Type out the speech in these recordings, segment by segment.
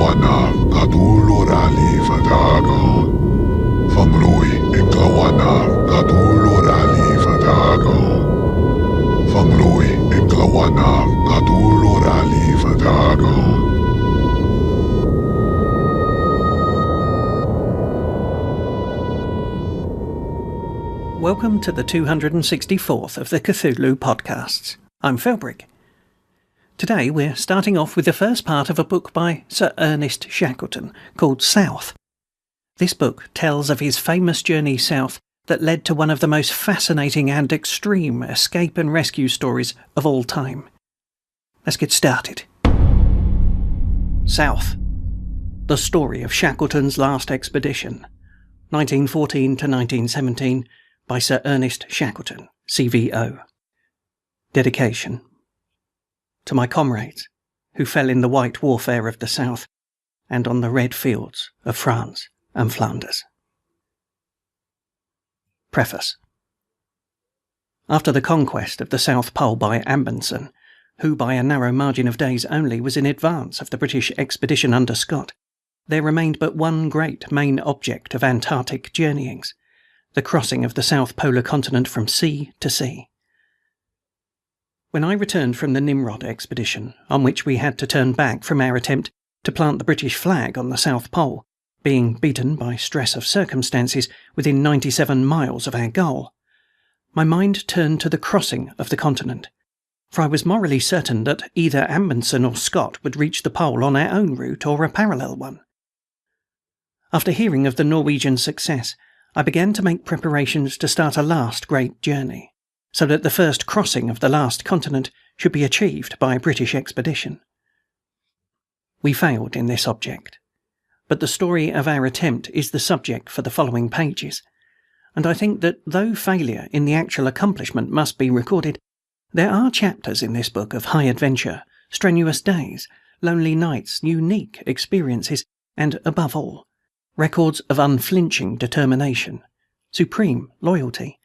Inglawana Cthulhu Rally Fatago. Famrui Inglawana Cthulhu Rally Fatago. Famrui Inglawana Cthulhu Rally Fatago. Welcome to the 264th of the Cthulhu podcasts. I'm Philbrick. Today we're starting off with the first part of a book by Sir Ernest Shackleton called South. This book tells of his famous journey south that led to one of the most fascinating and extreme escape and rescue stories of all time. Let's get started. South. The story of Shackleton's last expedition, 1914 to 1917, by Sir Ernest Shackleton, CVO. Dedication. To my comrades, who fell in the white warfare of the South, and on the red fields of France and Flanders. Preface. After the conquest of the South Pole by Amundsen, who by a narrow margin of days only was in advance of the British expedition under Scott, there remained but one great main object of Antarctic journeyings, the crossing of the South Polar continent from sea to sea. When I returned from the Nimrod expedition, on which we had to turn back from our attempt to plant the British flag on the South Pole, being beaten by stress of circumstances within 97 miles of our goal, my mind turned to the crossing of the continent, for I was morally certain that either Amundsen or Scott would reach the pole on our own route or a parallel one. After hearing of the Norwegian success, I began to make preparations to start a last great journey, so that the first crossing of the last continent should be achieved by a British expedition. We failed in this object, but the story of our attempt is the subject for the following pages, and I think that though failure in the actual accomplishment must be recorded, there are chapters in this book of high adventure, strenuous days, lonely nights, unique experiences, and, above all, records of unflinching determination, supreme loyalty,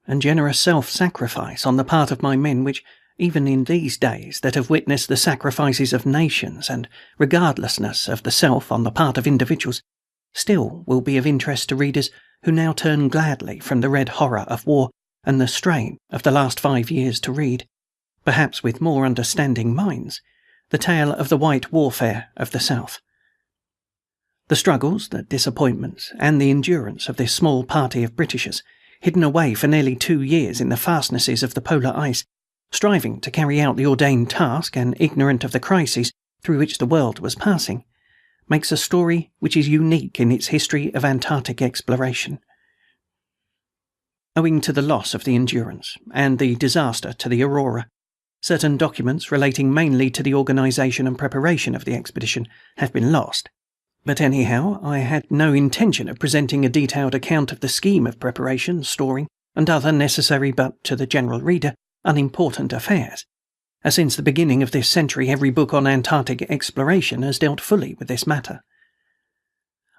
and generous self-sacrifice on the part of my men which, even in these days that have witnessed the sacrifices of nations and regardlessness of the self on the part of individuals, still will be of interest to readers who now turn gladly from the red horror of war and the strain of the last 5 years to read, perhaps with more understanding minds, the tale of the white warfare of the South. The struggles, the disappointments, and the endurance of this small party of Britishers, hidden away for nearly 2 years in the fastnesses of the polar ice, striving to carry out the ordained task and ignorant of the crises through which the world was passing, makes a story which is unique in its history of Antarctic exploration. Owing to the loss of the Endurance and the disaster to the Aurora, certain documents relating mainly to the organisation and preparation of the expedition have been lost. But anyhow, I had no intention of presenting a detailed account of the scheme of preparation, storing, and other necessary but, to the general reader, unimportant affairs, as since the beginning of this century every book on Antarctic exploration has dealt fully with this matter.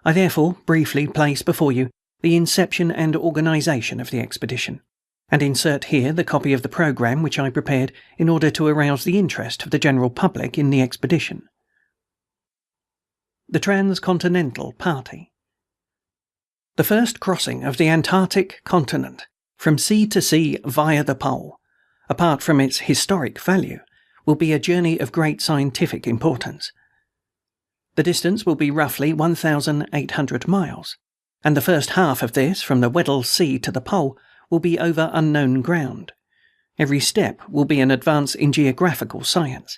I therefore briefly place before you the inception and organisation of the expedition, and insert here the copy of the programme which I prepared in order to arouse the interest of the general public in the expedition. The Transcontinental Party. The first crossing of the Antarctic continent, from sea to sea via the pole, apart from its historic value, will be a journey of great scientific importance. The distance will be roughly 1,800 miles, and the first half of this, from the Weddell Sea to the pole, will be over unknown ground. Every step will be an advance in geographical science.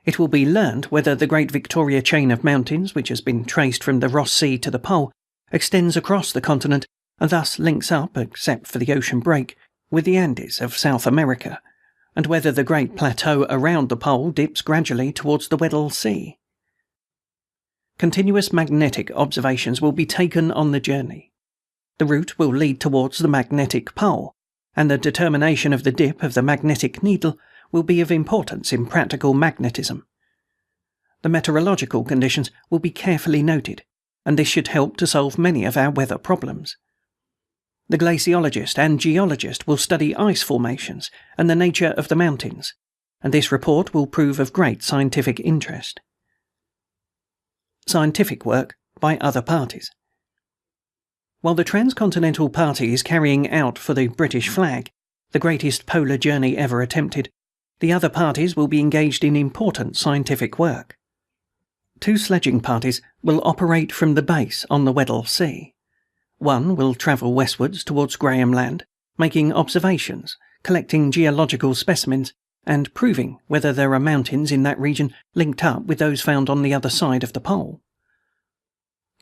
It will be learned whether the Great Victoria chain of mountains, which has been traced from the Ross Sea to the pole, extends across the continent and thus links up, except for the ocean break, with the Andes of South America, and whether the great plateau around the pole dips gradually towards the Weddell Sea. Continuous magnetic observations will be taken on the journey. The route will lead towards the magnetic pole, and the determination of the dip of the magnetic needle will be of importance in practical magnetism. The meteorological conditions will be carefully noted, and this should help to solve many of our weather problems. The glaciologist and geologist will study ice formations and the nature of the mountains, and this report will prove of great scientific interest. Scientific work by other parties. While the Transcontinental Party is carrying out for the British flag the greatest polar journey ever attempted, the other parties will be engaged in important scientific work. 2 sledging parties will operate from the base on the Weddell Sea. One will travel westwards towards Graham Land, making observations, collecting geological specimens, and proving whether there are mountains in that region linked up with those found on the other side of the pole.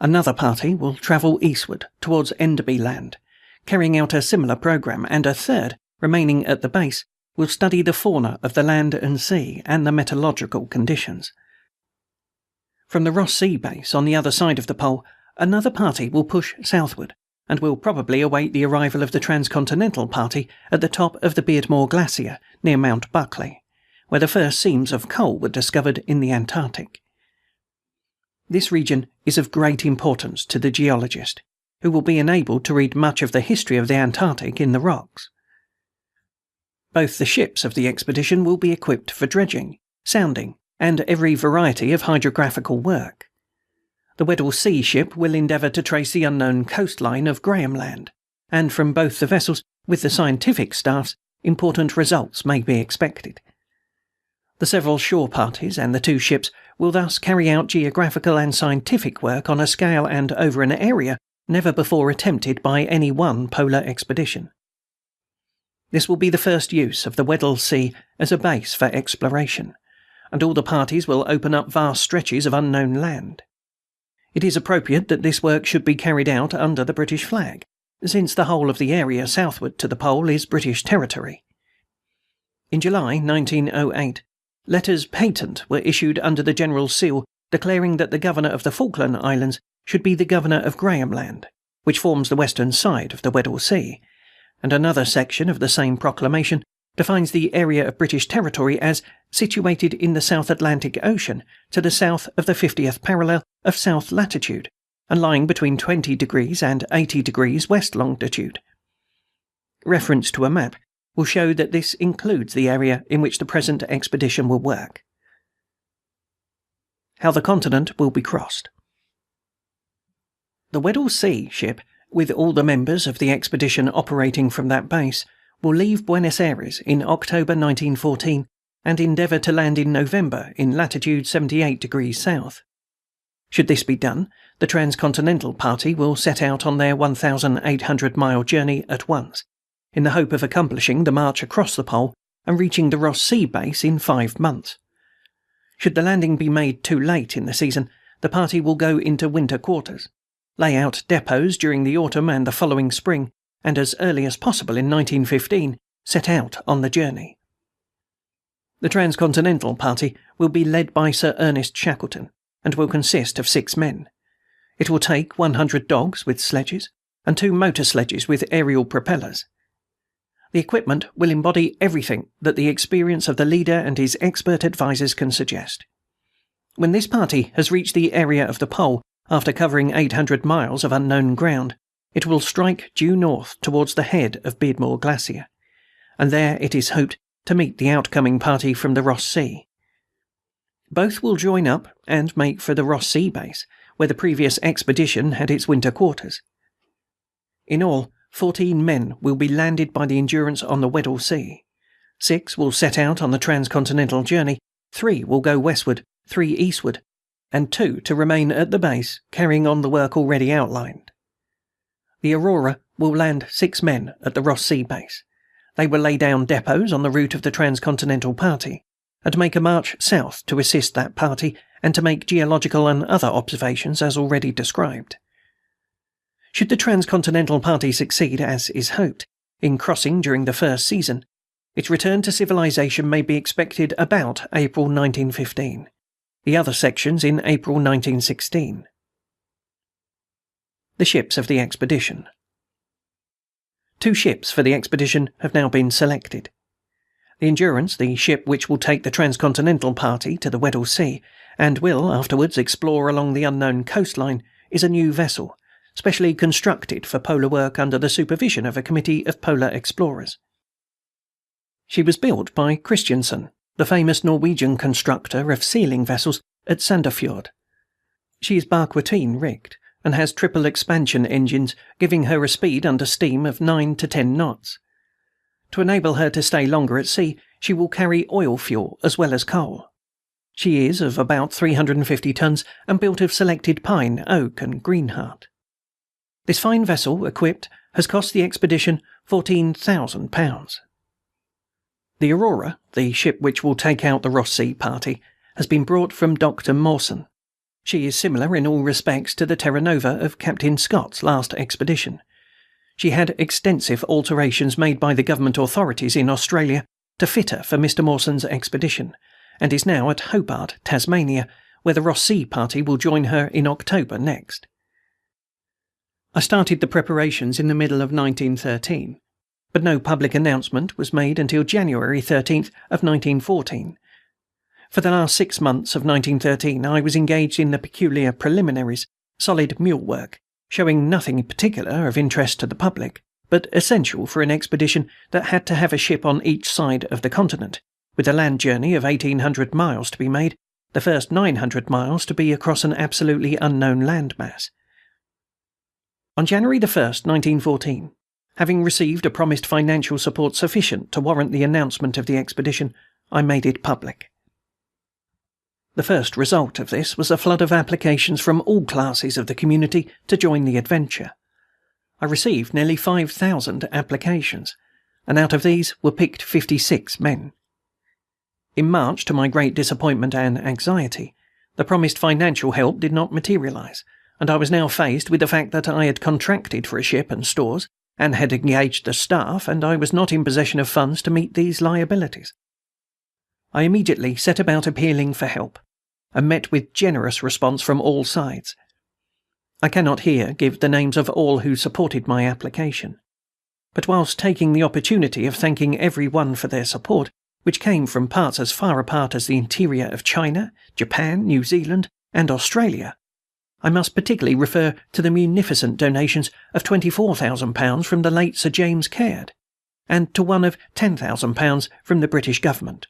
Another party will travel eastward towards Enderby Land, carrying out a similar program, and a third, remaining at the base, will study the fauna of the land and sea and the meteorological conditions. From the Ross Sea base on the other side of the pole, another party will push southward and will probably await the arrival of the Transcontinental Party at the top of the Beardmore Glacier near Mount Buckley, where the first seams of coal were discovered in the Antarctic. This region is of great importance to the geologist, who will be enabled to read much of the history of the Antarctic in the rocks. Both the ships of the expedition will be equipped for dredging, sounding, and every variety of hydrographical work. The Weddell Sea ship will endeavour to trace the unknown coastline of Graham Land, and from both the vessels, with the scientific staffs, important results may be expected. The several shore parties and the 2 ships will thus carry out geographical and scientific work on a scale and over an area never before attempted by any one polar expedition. This will be the first use of the Weddell Sea as a base for exploration, and all the parties will open up vast stretches of unknown land. It is appropriate that this work should be carried out under the British flag, since the whole of the area southward to the pole is British territory. In July 1908, letters patent were issued under the General Seal declaring that the Governor of the Falkland Islands should be the Governor of Graham Land, which forms the western side of the Weddell Sea, and another section of the same proclamation defines the area of British territory as situated in the South Atlantic Ocean to the south of the 50th parallel of south latitude and lying between 20 degrees and 80 degrees west longitude. Reference to a map will show that this includes the area in which the present expedition will work. How the continent will be crossed. The Weddell Sea ship, with all the members of the expedition operating from that base, will leave Buenos Aires in October 1914 and endeavour to land in November in latitude 78 degrees south. Should this be done, the Transcontinental Party will set out on their 1,800-mile journey at once, in the hope of accomplishing the march across the pole and reaching the Ross Sea base in 5 months. Should the landing be made too late in the season, the party will go into winter quarters, lay out depots during the autumn and the following spring, and as early as possible in 1915 set out on the journey. The Transcontinental Party will be led by Sir Ernest Shackleton and will consist of 6 men. It will take 100 dogs with sledges and 2 motor sledges with aerial propellers. The equipment will embody everything that the experience of the leader and his expert advisers can suggest. When this party has reached the area of the pole after covering 800 miles of unknown ground, it will strike due north towards the head of Beardmore Glacier, and there it is hoped to meet the outcoming party from the Ross Sea. Both will join up and make for the Ross Sea base, where the previous expedition had its winter quarters. In all, 14 men will be landed by the Endurance on the Weddell Sea. 6 will set out on the transcontinental journey, 3 will go westward, 3 eastward, and 2 to remain at the base, carrying on the work already outlined. The Aurora will land 6 men at the Ross Sea base. They will lay down depots on the route of the Transcontinental Party, and make a march south to assist that party and to make geological and other observations as already described. Should the Transcontinental Party succeed, as is hoped, in crossing during the first season, its return to civilization may be expected about April 1915, the other sections in April 1916. The ships of the expedition. 2 ships for the expedition have now been selected. The Endurance, the ship which will take the Transcontinental Party to the Weddell Sea, and will afterwards explore along the unknown coastline, is a new vessel, specially constructed for polar work under the supervision of a committee of polar explorers. She was built by Christiansen, the famous Norwegian constructor of sealing vessels at Sandefjord. She is Barquetine rigged and has triple expansion engines, giving her a speed under steam of 9 to 10 knots. To enable her to stay longer at sea, she will carry oil fuel as well as coal. She is of about 350 tons and built of selected pine, oak and greenheart. This fine vessel, equipped, has cost the expedition £14,000. The Aurora, the ship which will take out the Ross Sea party, has been brought from Dr. Mawson. She is similar in all respects to the Terra Nova of Captain Scott's last expedition. She had extensive alterations made by the government authorities in Australia to fit her for Mr. Mawson's expedition, and is now at Hobart, Tasmania, where the Ross Sea party will join her in October next. I started the preparations in the middle of 1913, but no public announcement was made until January 13th of 1914. For the last 6 months of 1913 I was engaged in the peculiar preliminaries, solid mule work, showing nothing particular of interest to the public, but essential for an expedition that had to have a ship on each side of the continent, with a land journey of 1,800 miles to be made, the first 900 miles to be across an absolutely unknown landmass. On January 1st, 1914, having received a promised financial support sufficient to warrant the announcement of the expedition, I made it public. The first result of this was a flood of applications from all classes of the community to join the adventure. I received nearly 5,000 applications, and out of these were picked 56 men. In March, to my great disappointment and anxiety, the promised financial help did not materialize, and I was now faced with the fact that I had contracted for a ship and stores, and had engaged the staff, and I was not in possession of funds to meet these liabilities. I immediately set about appealing for help, and met with generous response from all sides. I cannot here give the names of all who supported my application, but whilst taking the opportunity of thanking every one for their support, which came from parts as far apart as the interior of China, Japan, New Zealand, and Australia, I must particularly refer to the munificent donations of £24,000 from the late Sir James Caird, and to one of £10,000 from the British government.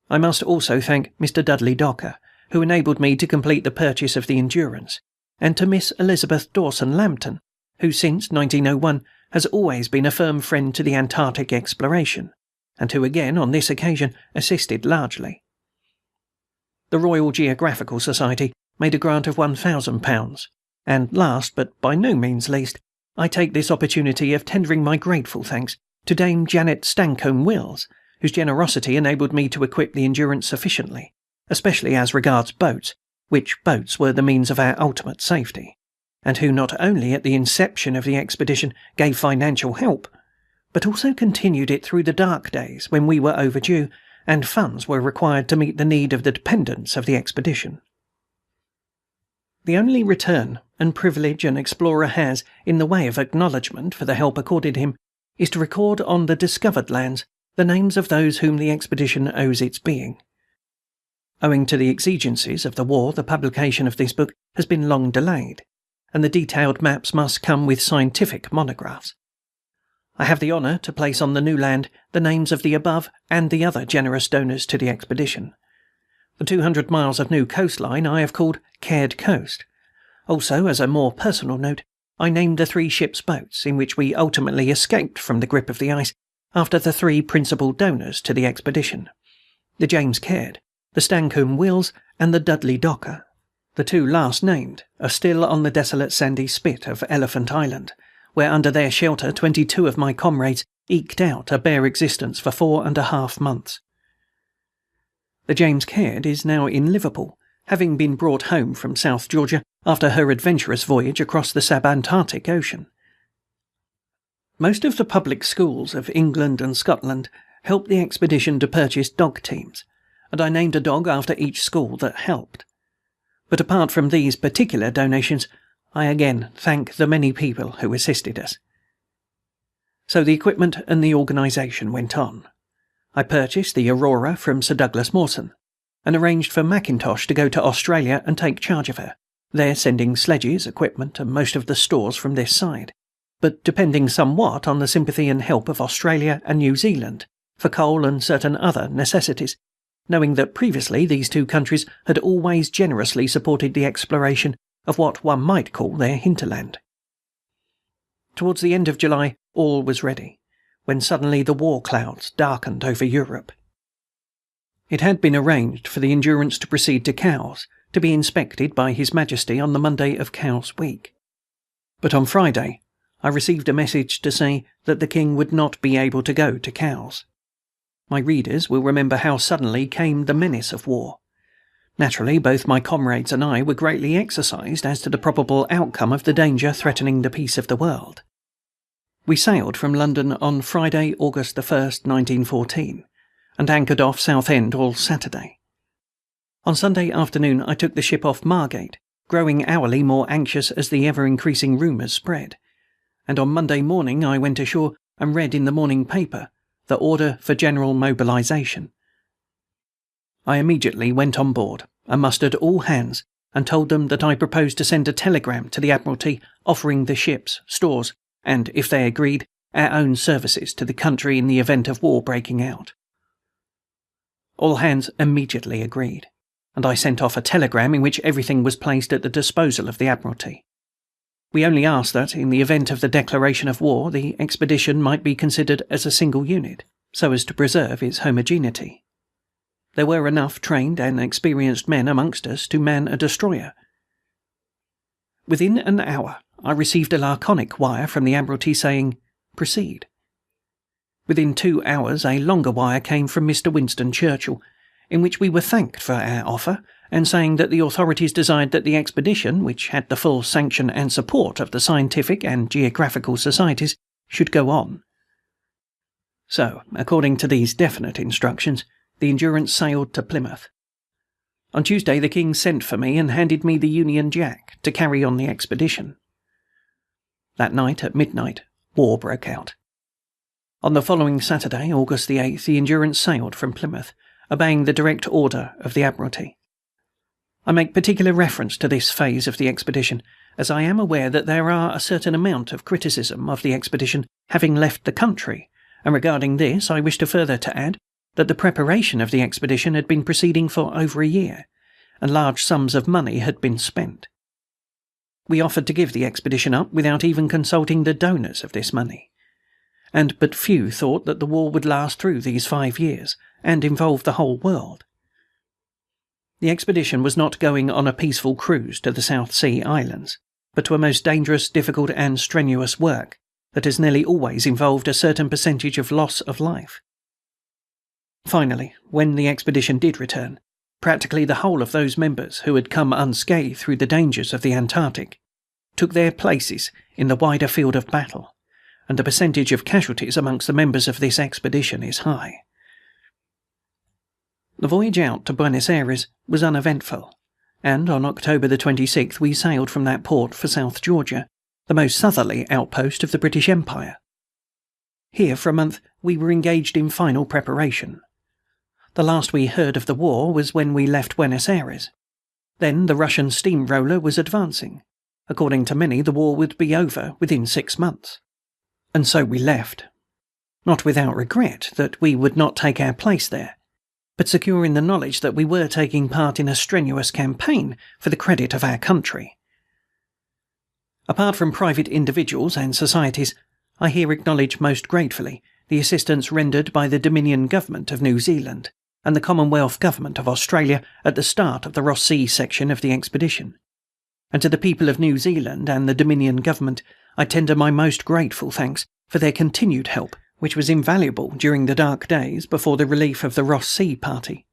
I must also thank Mr. Dudley Docker, who enabled me to complete the purchase of the Endurance, and to Miss Elizabeth Dawson-Lambton, who since 1901 has always been a firm friend to the Antarctic exploration, and who again on this occasion assisted largely. The Royal Geographical Society made a grant of £1,000, and last, but by no means least, I take this opportunity of tendering my grateful thanks to Dame Janet Stancombe-Wills, whose generosity enabled me to equip the Endurance sufficiently, especially as regards boats, which boats were the means of our ultimate safety, and who not only at the inception of the expedition gave financial help, but also continued it through the dark days when we were overdue and funds were required to meet the need of the dependents of the expedition. The only return and privilege an explorer has in the way of acknowledgment for the help accorded him is to record on the discovered lands the names of those whom the expedition owes its being. Owing to the exigencies of the war, the publication of this book has been long delayed, and the detailed maps must come with scientific monographs. I have the honour to place on the new land the names of the above and the other generous donors to the expedition. The 200 miles of new coastline I have called Caird Coast. Also, as a more personal note, I named the 3 ship's boats in which we ultimately escaped from the grip of the ice after the 3 principal donors to the expedition, the James Caird, the Stancombe-Wills, and the Dudley Docker. The 2 last named are still on the desolate sandy spit of Elephant Island, where under their shelter 22 of my comrades eked out a bare existence for 4.5 months. The James Caird is now in Liverpool, having been brought home from South Georgia after her adventurous voyage across the subantarctic ocean. Most of the public schools of England and Scotland helped the expedition to purchase dog teams, and I named a dog after each school that helped. But apart from these particular donations, I again thank the many people who assisted us. So the equipment and the organisation went on. I purchased the Aurora from Sir Douglas Mawson, and arranged for Mackintosh to go to Australia and take charge of her, there sending sledges, equipment, and most of the stores from this side, but depending somewhat on the sympathy and help of Australia and New Zealand for coal and certain other necessities, knowing that previously these two countries had always generously supported the exploration of what one might call their hinterland. Towards the end of July, all was ready, when suddenly the war clouds darkened over Europe. It had been arranged for the Endurance to proceed to Cowes, to be inspected by His Majesty on the Monday of Cowes week. But on Friday, I received a message to say that the King would not be able to go to Cowes. My readers will remember how suddenly came the menace of war. Naturally, both my comrades and I were greatly exercised as to the probable outcome of the danger threatening the peace of the world. We sailed from London on Friday, August the 1st, 1914, and anchored off Southend all Saturday. On Sunday afternoon I took the ship off Margate, growing hourly more anxious as the ever-increasing rumours spread, and on Monday morning I went ashore and read in the morning paper the order for general mobilisation. I immediately went on board and mustered all hands and told them that I proposed to send a telegram to the Admiralty offering the ships, stores, and, if they agreed, our own services to the country in the event of war breaking out. All hands immediately agreed, and I sent off a telegram in which everything was placed at the disposal of the Admiralty. We only asked that, in the event of the declaration of war, the expedition might be considered as a single unit, so as to preserve its homogeneity. There were enough trained and experienced men amongst us to man a destroyer. Within an hour, I received a laconic wire from the Admiralty saying, "Proceed." Within 2 hours, a longer wire came from Mr. Winston Churchill, in which we were thanked for our offer, and saying that the authorities desired that the expedition, which had the full sanction and support of the scientific and geographical societies, should go on. So, according to these definite instructions, the Endurance sailed to Plymouth. On Tuesday the King sent for me and handed me the Union Jack to carry on the expedition. That night, at midnight, war broke out. On the following Saturday, August the 8th, the Endurance sailed from Plymouth, obeying the direct order of the Admiralty. I make particular reference to this phase of the expedition, as I am aware that there are a certain amount of criticism of the expedition having left the country, and regarding this I wish to further to add that the preparation of the expedition had been proceeding for over a year, and large sums of money had been spent. We offered to give the expedition up without even consulting the donors of this money, and but few thought that the war would last through these 5 years, and involve the whole world. The expedition was not going on a peaceful cruise to the South Sea Islands, but to a most dangerous, difficult and strenuous work that has nearly always involved a certain percentage of loss of life. Finally, when the expedition did return, practically the whole of those members who had come unscathed through the dangers of the Antarctic took their places in the wider field of battle, and the percentage of casualties amongst the members of this expedition is high. The voyage out to Buenos Aires was uneventful, and on October the 26th we sailed from that port for South Georgia, the most southerly outpost of the British Empire. Here for a month we were engaged in final preparation. The last we heard of the war was when we left Buenos Aires. Then the Russian steamroller was advancing. According to many, the war would be over within 6 months. And so we left. Not without regret that we would not take our place there, but secure in the knowledge that we were taking part in a strenuous campaign for the credit of our country. Apart from private individuals and societies, I here acknowledge most gratefully the assistance rendered by the Dominion Government of New Zealand and the Commonwealth Government of Australia at the start of the Ross Sea section of the expedition. And to the people of New Zealand and the Dominion Government, I tender my most grateful thanks for their continued help, which was invaluable during the dark days before the relief of the Ross Sea party.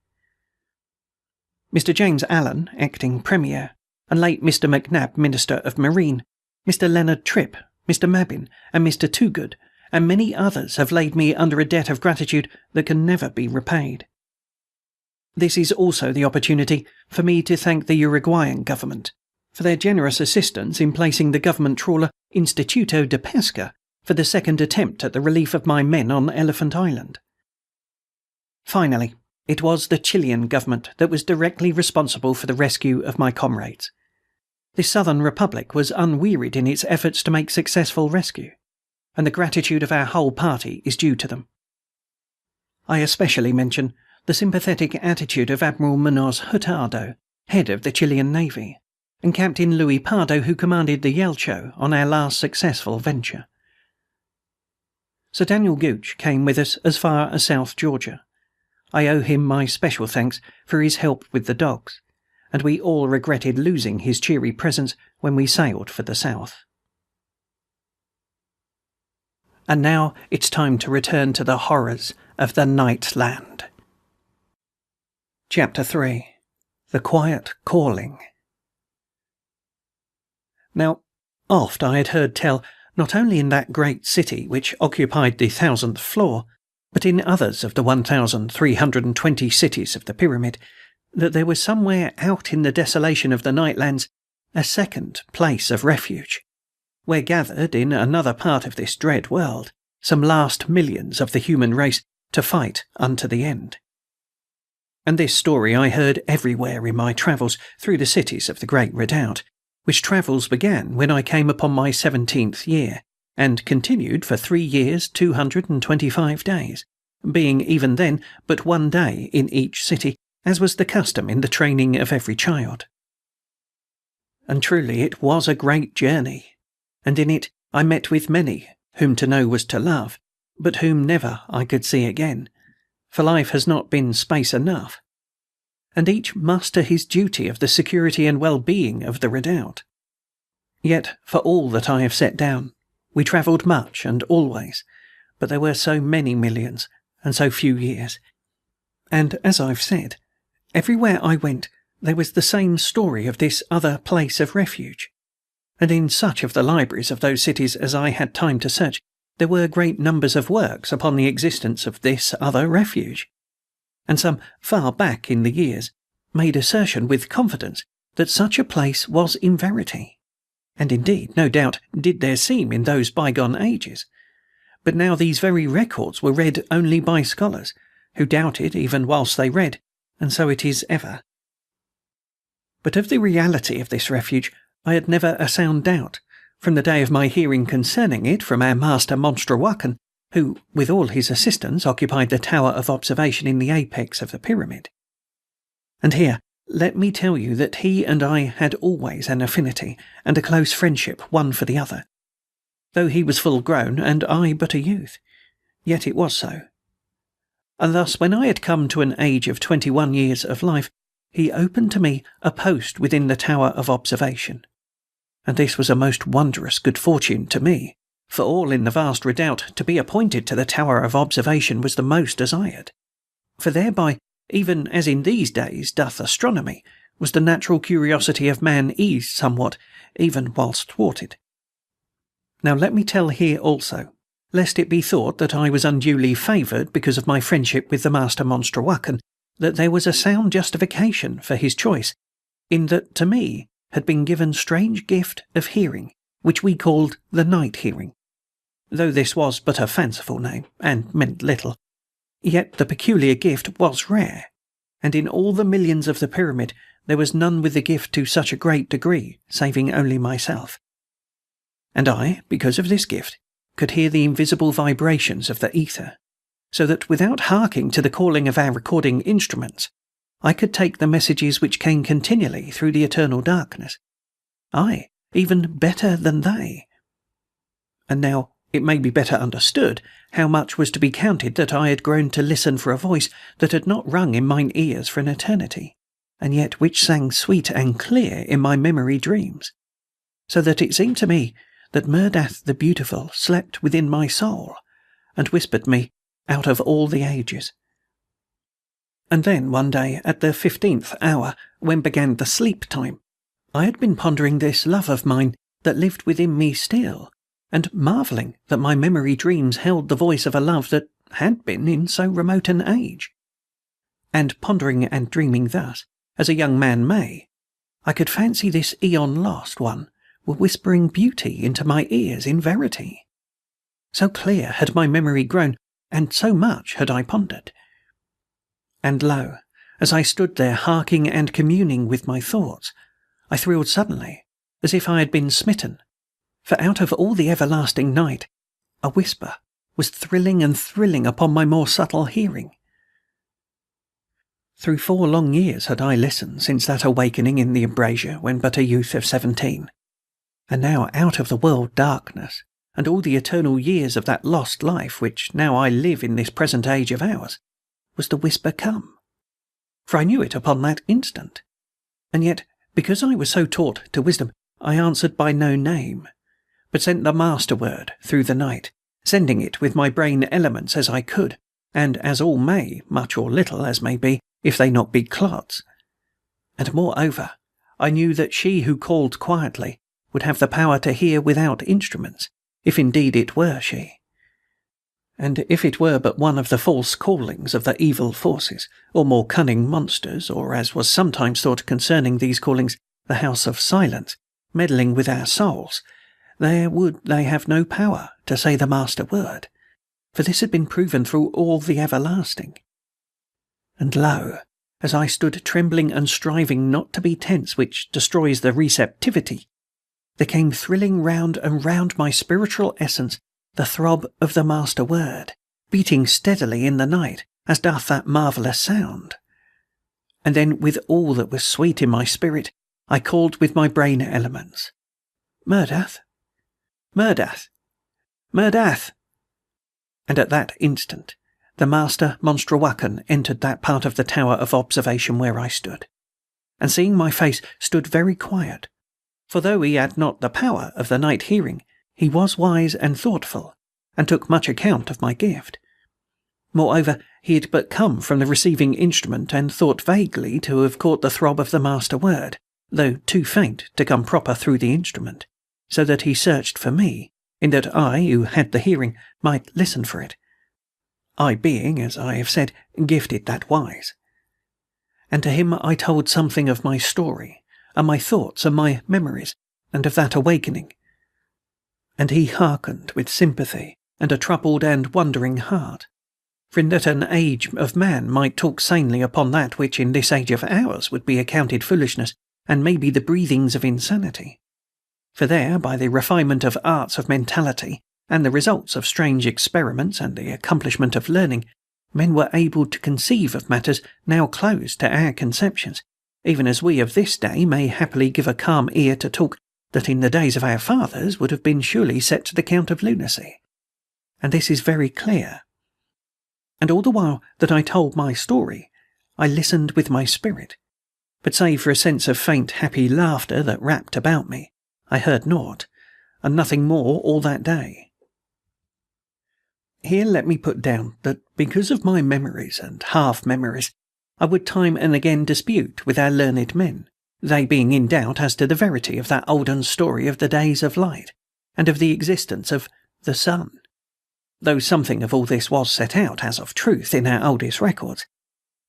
Mr. James Allen, acting Premier, and late Mr. McNab, Minister of Marine, Mr. Leonard Tripp, Mr. Mabbin, and Mr. Toogood, and many others have laid me under a debt of gratitude that can never be repaid. This is also the opportunity for me to thank the Uruguayan government for their generous assistance in placing the government trawler Instituto de Pesca for the second attempt at the relief of my men on Elephant Island. Finally, it was the Chilean government that was directly responsible for the rescue of my comrades. This southern republic was unwearied in its efforts to make successful rescue, and the gratitude of our whole party is due to them. I especially mention the sympathetic attitude of Admiral Munoz Hurtado, head of the Chilean Navy, and Captain Louis Pardo, who commanded the Yelcho on our last successful venture. Sir Daniel Gooch came with us as far as South Georgia. I owe him my special thanks for his help with the dogs, and we all regretted losing his cheery presence when we sailed for the south. And now it's time to return to the horrors of the Night Land. Chapter 3. The Quiet Calling. Now, oft I had heard tell, not only in that great city which occupied the 1,000th floor, but in others of the 1,320 cities of the pyramid, that there was somewhere out in the desolation of the Nightlands a second place of refuge, where gathered in another part of this dread world some last millions of the human race to fight unto the end. And this story I heard everywhere in my travels through the cities of the Great Redoubt, which travels began when I came upon my 17th year, and continued for 3 years 225 days, being even then but 1 day in each city, as was the custom in the training of every child. And truly it was a great journey, and in it I met with many, whom to know was to love, but whom never I could see again, for life has not been space enough, and each must to his duty of the security and well-being of the redoubt. Yet, for all that I have set down, we travelled much and always, but there were so many millions and so few years. And, as I've said, everywhere I went there was the same story of this other place of refuge. And in such of the libraries of those cities as I had time to search, there were great numbers of works upon the existence of this other refuge. And some, far back in the years, made assertion with confidence that such a place was in verity. And indeed, no doubt, did there seem in those bygone ages. But now these very records were read only by scholars, who doubted even whilst they read, and so it is ever. But of the reality of this refuge I had never a sound doubt, from the day of my hearing concerning it from our master Monstrawakan, who, with all his assistants, occupied the tower of observation in the apex of the pyramid. And here, let me tell you that he and I had always an affinity and a close friendship one for the other. Though he was full grown and I but a youth, yet it was so. And thus, when I had come to an age of 21 years of life, he opened to me a post within the tower of observation. And this was a most wondrous good fortune to me, for all in the vast redoubt to be appointed to the tower of observation was the most desired. For thereby, even as in these days doth astronomy, was the natural curiosity of man eased somewhat, even whilst thwarted. Now let me tell here also, lest it be thought that I was unduly favoured because of my friendship with the master Monstrawakan, that there was a sound justification for his choice, in that to me had been given strange gift of hearing, which we called the night hearing. Though this was but a fanciful name, and meant little, yet the peculiar gift was rare, and in all the millions of the pyramid there was none with the gift to such a great degree, saving only myself. And I, because of this gift, could hear the invisible vibrations of the ether, so that without harking to the calling of our recording instruments, I could take the messages which came continually through the eternal darkness. Aye, even better than they. And now it may be better understood how much was to be counted that I had grown to listen for a voice that had not rung in mine ears for an eternity, and yet which sang sweet and clear in my memory dreams, so that it seemed to me that Murdath the Beautiful slept within my soul, and whispered me out of all the ages. And then one day, at the 15th hour, when began the sleep time, I had been pondering this love of mine that lived within me still, and marvelling that my memory dreams held the voice of a love that had been in so remote an age. And pondering and dreaming thus, as a young man may, I could fancy this aeon-lost one were whispering beauty into my ears in verity. So clear had my memory grown, and so much had I pondered. And lo, as I stood there harking and communing with my thoughts, I thrilled suddenly, as if I had been smitten, for out of all the everlasting night, a whisper was thrilling and thrilling upon my more subtle hearing. Through 4 long years had I listened since that awakening in the embrasure when but a youth of 17. And now out of the world darkness, and all the eternal years of that lost life which now I live in this present age of ours, was the whisper come. For I knew it upon that instant. And yet, because I was so taught to wisdom, I answered by no name, but sent the master word through the night, sending it with my brain elements as I could, and as all may, much or little as may be, if they not be clods. And moreover, I knew that she who called quietly would have the power to hear without instruments, if indeed it were she. And if it were but one of the false callings of the evil forces, or more cunning monsters, or as was sometimes thought concerning these callings, the house of silence, meddling with our souls, there would they have no power to say the master word, for this had been proven through all the everlasting. And lo, as I stood trembling and striving not to be tense, which destroys the receptivity, there came thrilling round and round my spiritual essence the throb of the master word, beating steadily in the night, as doth that marvellous sound. And then, with all that was sweet in my spirit, I called with my brain elements, Murdath, Murdath, Murdath. And at that instant, the master Monstrawakan entered that part of the tower of observation where I stood, and seeing my face, stood very quiet, for though he had not the power of the night hearing, he was wise and thoughtful, and took much account of my gift. Moreover, he had but come from the receiving instrument, and thought vaguely to have caught the throb of the master word, though too faint to come proper through the instrument, so that he searched for me, in that I, who had the hearing, might listen for it, I being, as I have said, gifted that wise. And to him I told something of my story, and my thoughts and my memories, and of that awakening. And he hearkened with sympathy and a troubled and wondering heart, for in that an age of man might talk sanely upon that which in this age of ours would be accounted foolishness, and maybe the breathings of insanity. For there, by the refinement of arts of mentality, and the results of strange experiments and the accomplishment of learning, men were able to conceive of matters now closed to our conceptions, even as we of this day may happily give a calm ear to talk that in the days of our fathers would have been surely set to the count of lunacy. And this is very clear. And all the while that I told my story, I listened with my spirit, but save for a sense of faint, happy laughter that wrapped about me, I heard naught, and nothing more all that day. Here let me put down that because of my memories and half-memories, I would time and again dispute with our learned men, they being in doubt as to the verity of that olden story of the days of light, and of the existence of the sun, though something of all this was set out as of truth in our oldest records.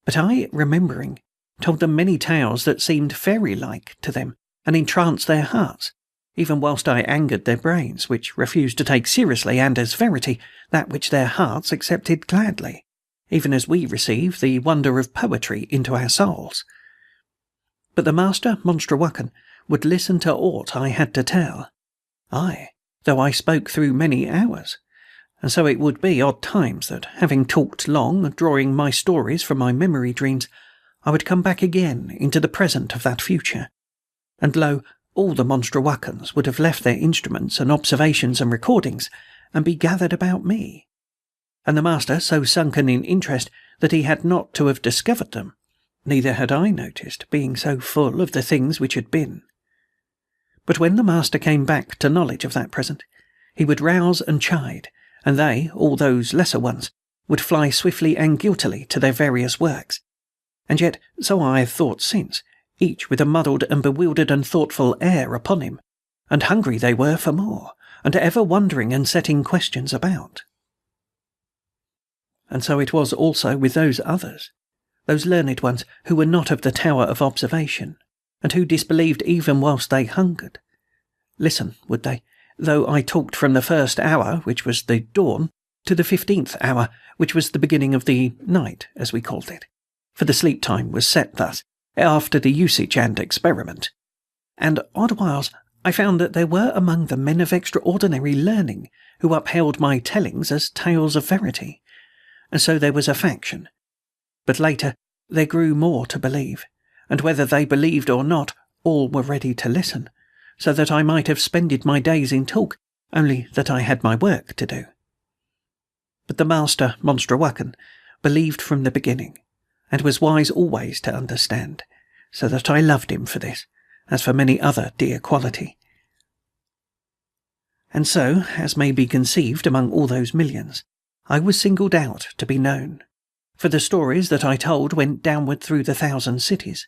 But I, remembering, told them many tales that seemed fairy-like to them, and entranced their hearts, even whilst I angered their brains, which refused to take seriously and as verity that which their hearts accepted gladly, even as we receive the wonder of poetry into our souls. But the master Monstrawakan would listen to aught I had to tell, aye, though I spoke through many hours, and so it would be odd times that, having talked long, drawing my stories from my memory dreams, I would come back again into the present of that future, and lo, all the Monstrawakans would have left their instruments and observations and recordings, and be gathered about me, and the master so sunken in interest that he had not to have discovered them, neither had I noticed, being so full of the things which had been. But when the master came back to knowledge of that present, he would rouse and chide, and they, all those lesser ones, would fly swiftly and guiltily to their various works. And yet, so I have thought since, each with a muddled and bewildered and thoughtful air upon him, and hungry they were for more, and ever wondering and setting questions about. And so it was also with those others, those learned ones who were not of the tower of observation, and who disbelieved even whilst they hungered. Listen, would they, though I talked from the first hour, which was the dawn, to the 15th hour, which was the beginning of the night, as we called it, for the sleep time was set thus, after the usage and experiment. And odd whiles I found that there were among them men of extraordinary learning, who upheld my tellings as tales of verity, and so there was a faction. But later, there grew more to believe, and whether they believed or not, all were ready to listen, so that I might have spended my days in talk, only that I had my work to do. But the master, Monstrawakan, believed from the beginning, and was wise always to understand, so that I loved him for this, as for many other dear quality. And so, as may be conceived among all those millions, I was singled out to be known, for the stories that I told went downward through the 1,000 cities,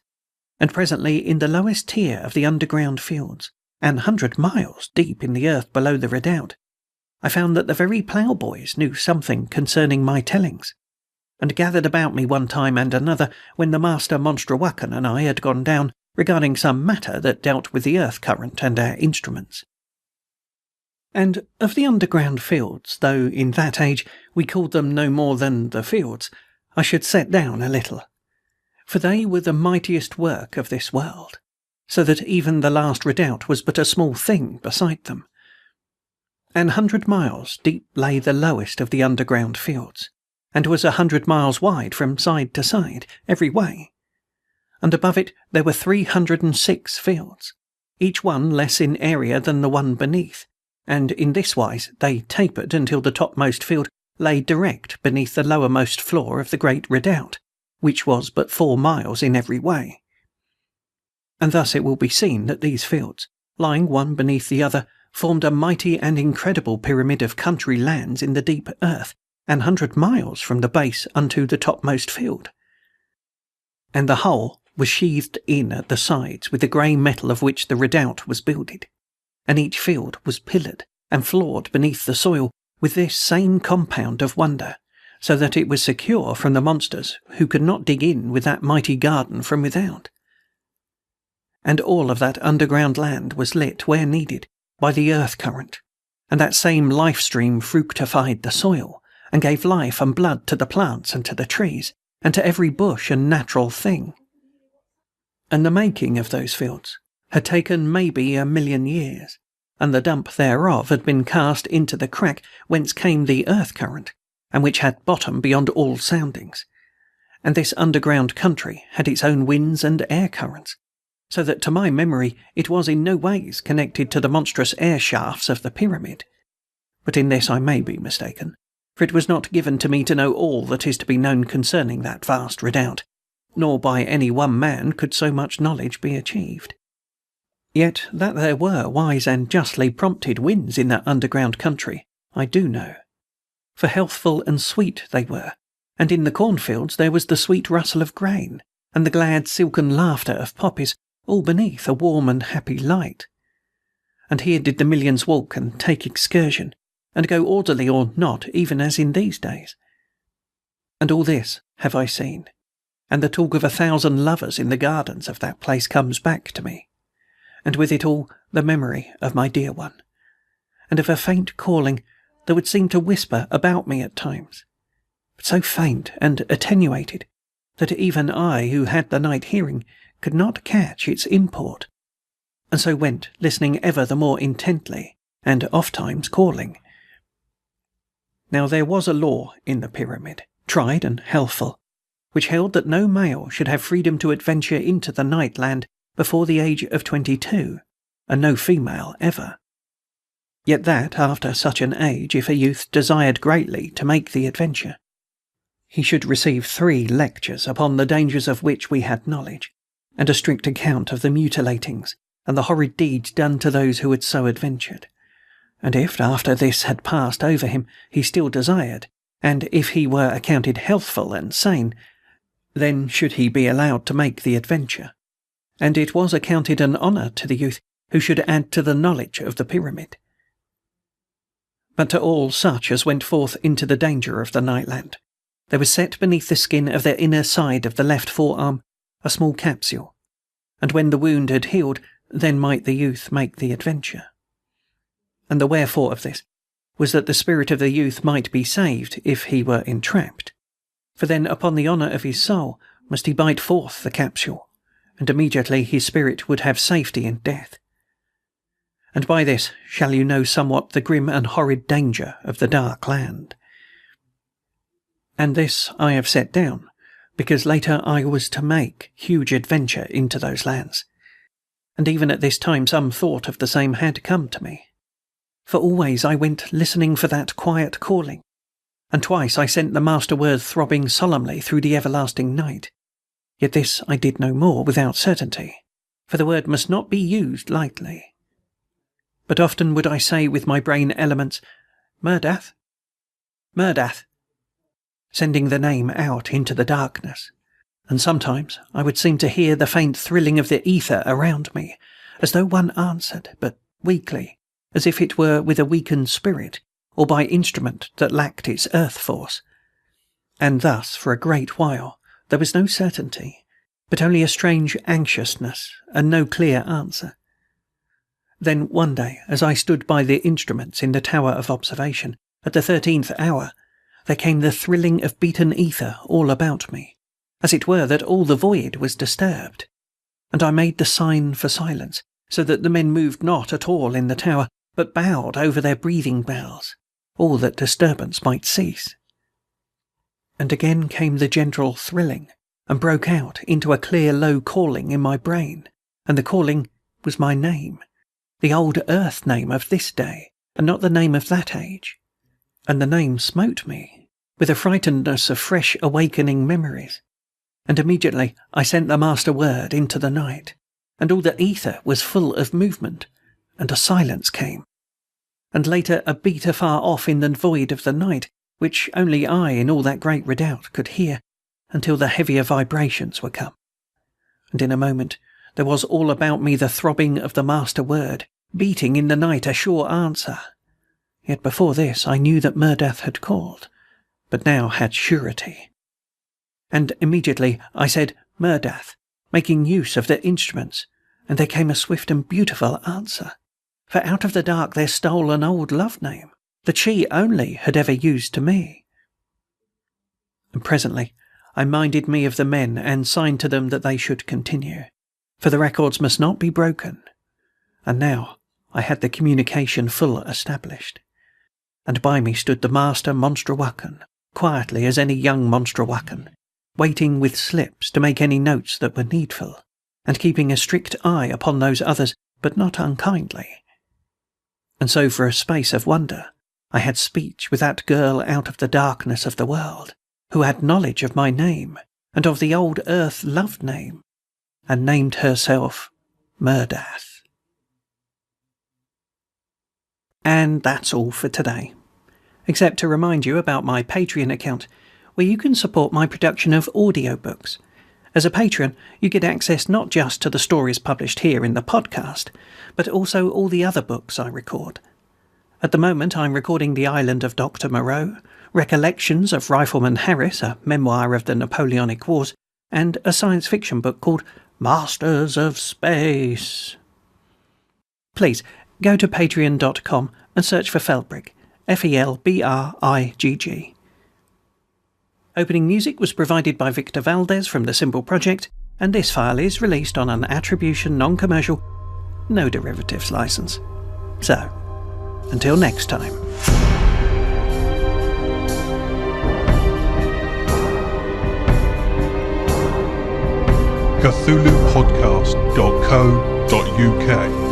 and presently in the lowest tier of the underground fields, and 100 miles deep in the earth below the redoubt, I found that the very ploughboys knew something concerning my tellings, and gathered about me one time and another when the master Monstrawakan and I had gone down regarding some matter that dealt with the earth current and our instruments. And of the underground fields, though in that age we called them no more than the fields, I should set down a little, for they were the mightiest work of this world, so that even the last redoubt was but a small thing beside them. 100 miles deep lay the lowest of the underground fields, and was 100 miles wide from side to side, every way. And above it there were 306 fields, each one less in area than the one beneath, and in this wise they tapered until the topmost field lay direct beneath the lowermost floor of the great redoubt, which was but 4 miles in every way. And thus it will be seen that these fields, lying one beneath the other, formed a mighty and incredible pyramid of country lands in the deep earth, 100 miles from the base unto the topmost field. And the whole was sheathed in at the sides with the grey metal of which the redoubt was builded, and each field was pillared and floored beneath the soil with this same compound of wonder, so that it was secure from the monsters who could not dig in with that mighty garden from without. And all of that underground land was lit where needed by the earth current, and that same life stream fructified the soil, and gave life and blood to the plants and to the trees, and to every bush and natural thing. And the making of those fields had taken maybe 1,000,000 years, and the dump thereof had been cast into the crack whence came the earth current, and which had bottom beyond all soundings. And this underground country had its own winds and air currents, so that to my memory it was in no ways connected to the monstrous air shafts of the pyramid. But in this I may be mistaken, for it was not given to me to know all that is to be known concerning that vast redoubt, nor by any one man could so much knowledge be achieved. Yet that there were wise and justly prompted winds in that underground country, I do know, for healthful and sweet they were, and in the cornfields there was the sweet rustle of grain, and the glad silken laughter of poppies, all beneath a warm and happy light. And here did the millions walk and take excursion, and go orderly or not, even as in these days. And all this have I seen, and the talk of 1,000 lovers in the gardens of that place comes back to me, and with it all the memory of my dear one, and of a faint calling that would seem to whisper about me at times, but so faint and attenuated that even I, who had the night hearing, could not catch its import, and so went listening ever the more intently, and ofttimes calling. Now there was a law in the pyramid, tried and healthful, which held that no male should have freedom to adventure into the night land before the age of 22, and no female ever. Yet that, after such an age, if a youth desired greatly to make the adventure, he should receive 3 lectures upon the dangers of which we had knowledge, and a strict account of the mutilatings and the horrid deeds done to those who had so adventured. And if, after this had passed over him, he still desired, and if he were accounted healthful and sane, then should he be allowed to make the adventure. And it was accounted an honour to the youth who should add to the knowledge of the pyramid. But to all such as went forth into the danger of the nightland, there was set beneath the skin of their inner side of the left forearm a small capsule, and when the wound had healed, then might the youth make the adventure. And the wherefore of this was that the spirit of the youth might be saved if he were entrapped, for then upon the honour of his soul must he bite forth the capsule, and immediately his spirit would have safety in death. And by this shall you know somewhat the grim and horrid danger of the dark land. And this I have set down, because later I was to make huge adventure into those lands. And even at this time some thought of the same had come to me. For always I went listening for that quiet calling, and twice I sent the master word throbbing solemnly through the everlasting night. Yet this I did no more without certainty, for the word must not be used lightly. But often would I say with my brain elements, Murdath, Murdath, sending the name out into the darkness, and sometimes I would seem to hear the faint thrilling of the ether around me, as though one answered, but weakly, as if it were with a weakened spirit, or by instrument that lacked its earth force. And thus, for a great while, there was no certainty, but only a strange anxiousness, and no clear answer. Then one day, as I stood by the instruments in the tower of observation, at the 13th hour, there came the thrilling of beaten ether all about me, as it were that all the void was disturbed. And I made the sign for silence, so that the men moved not at all in the tower, but bowed over their breathing bells, all that disturbance might cease. And again came the gentle thrilling, and broke out into a clear low calling in my brain, and the calling was my name, the old earth name of this day, and not the name of that age. And the name smote me, with a frightenedness of fresh awakening memories. And immediately I sent the master word into the night, and all the ether was full of movement, and a silence came. And later a beat afar off in the void of the night, which only I in all that great redoubt could hear, until the heavier vibrations were come. And in a moment there was all about me the throbbing of the master word, beating in the night a sure answer. Yet before this I knew that Murdath had called, but now had surety. And immediately I said Murdath, making use of the instruments, and there came a swift and beautiful answer. For out of the dark there stole an old love name, that she only had ever used to me. And presently I minded me of the men, and signed to them that they should continue, for the records must not be broken. And now I had the communication full established. And by me stood the master Monstrawakan, quietly as any young Monstrawakan, waiting with slips to make any notes that were needful, and keeping a strict eye upon those others, but not unkindly. And so for a space of wonder I had speech with that girl out of the darkness of the world, who had knowledge of my name, and of the old earth loved name, and named herself Murdath. And that's all for today, except to remind you about my Patreon account, where you can support my production of audiobooks. As a patron, you get access not just to the stories published here in the podcast, but also all the other books I record. At the moment, I'm recording The Island of Dr. Moreau, Recollections of Rifleman Harris, a memoir of the Napoleonic Wars, and a science fiction book called Masters of Space. Please, go to patreon.com and search for Felbrigg, Felbrigg. Opening music was provided by Victor Valdez from the Symbol Project, and this file is released on an attribution non-commercial, no derivatives license. So, until next time. CthulhuPodcast.co.uk